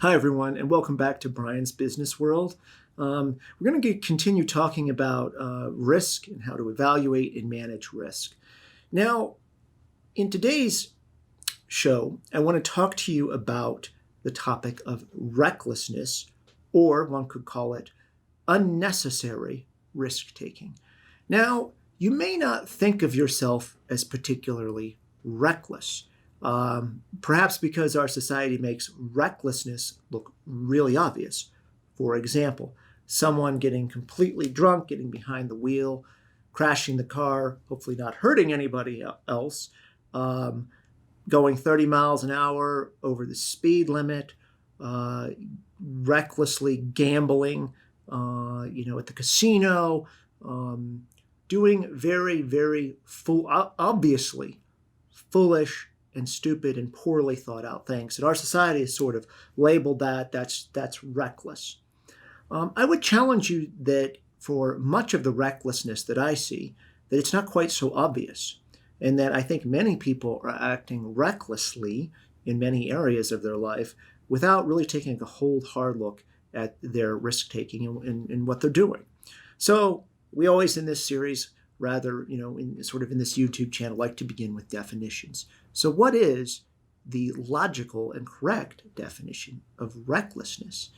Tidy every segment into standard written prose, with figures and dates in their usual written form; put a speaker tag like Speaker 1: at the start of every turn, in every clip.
Speaker 1: Hi, everyone, and welcome back to Bryan's Business World. We're going to continue talking about risk and how to evaluate and manage risk. Now, in today's show, I want to talk to you about the topic of recklessness, or one could call it unnecessary risk-taking. Now, you may not think of yourself as particularly reckless. Perhaps because our society makes recklessness look really obvious. For example, someone getting completely drunk, getting behind the wheel, crashing the car, hopefully not hurting anybody else, going 30 miles an hour over the speed limit, recklessly gambling, at the casino, doing very, very obviously foolish and stupid and poorly thought out things. And our society has sort of labeled that's reckless. I would challenge you that for much of the recklessness that I see, that it's not quite so obvious. And that I think many people are acting recklessly in many areas of their life without really taking a hard look at their risk-taking and what they're doing. So we always in this series, in this YouTube channel, like to begin with definitions. So what is the logical and correct definition of recklessness?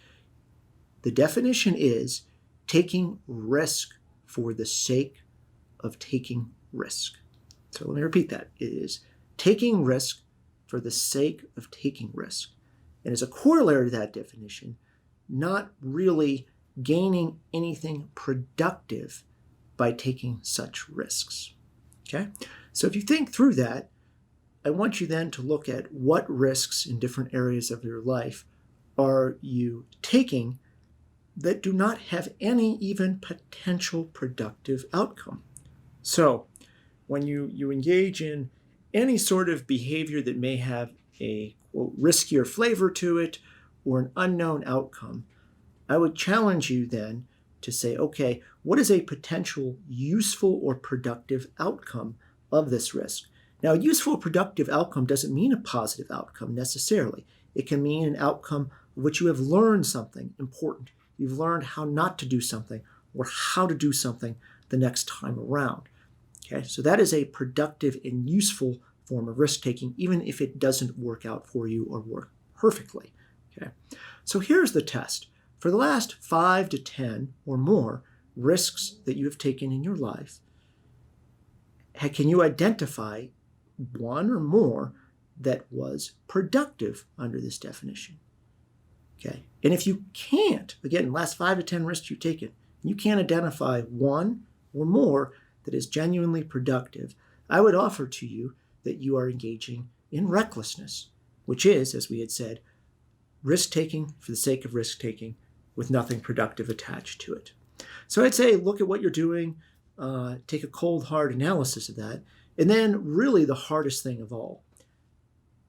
Speaker 1: The definition is taking risk for the sake of taking risk. So let me repeat that. It is taking risk for the sake of taking risk. And as a corollary to that definition, not really gaining anything productive by taking such risks. Okay? So if you think through that, I want you then to look at what risks in different areas of your life are you taking that do not have any even potential productive outcome. So when you engage in any sort of behavior that may have a, quote, riskier flavor to it or an unknown outcome, I would challenge you then to say, okay, what is a potential useful or productive outcome of this risk? Now, a useful or productive outcome doesn't mean a positive outcome necessarily. It can mean an outcome of which you have learned something important. You've learned how not to do something or how to do something the next time around. Okay, so that is a productive and useful form of risk-taking, even if it doesn't work out for you or work perfectly. Okay, so here's the test. For the last 5 to 10 or more risks that you have taken in your life, can you identify one or more that was productive under this definition? Okay, and if you can't, again, last 5 to 10 risks you've taken, you can't identify one or more that is genuinely productive, I would offer to you that you are engaging in recklessness, which is, as we had said, risk-taking for the sake of risk-taking with nothing productive attached to it. So I'd say look at what you're doing, take a cold, hard analysis of that, and then really the hardest thing of all,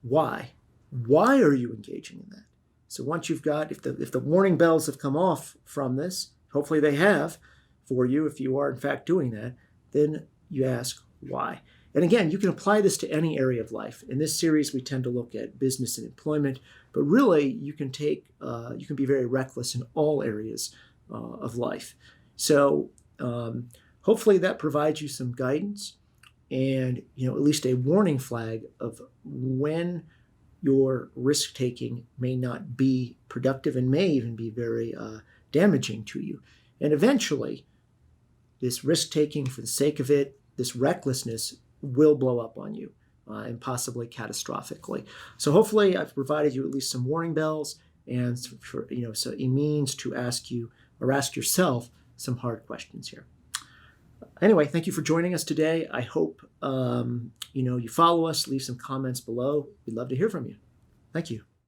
Speaker 1: why? Why are you engaging in that? So once you've got, if the warning bells have come off from this, hopefully they have for you if you are in fact doing that, then you ask why. And again, you can apply this to any area of life. In this series, we tend to look at business and employment, but really you can be very reckless in all areas of life. So hopefully that provides you some guidance and at least a warning flag of when your risk-taking may not be productive and may even be very damaging to you. And eventually, this risk-taking for the sake of it, this recklessness will blow up on you and possibly catastrophically. So hopefully I've provided you at least some warning bells and so a means to ask you or ask yourself some hard questions here. Anyway, thank you for joining us today. I hope you follow us, leave some comments below. We'd love to hear from you. Thank you.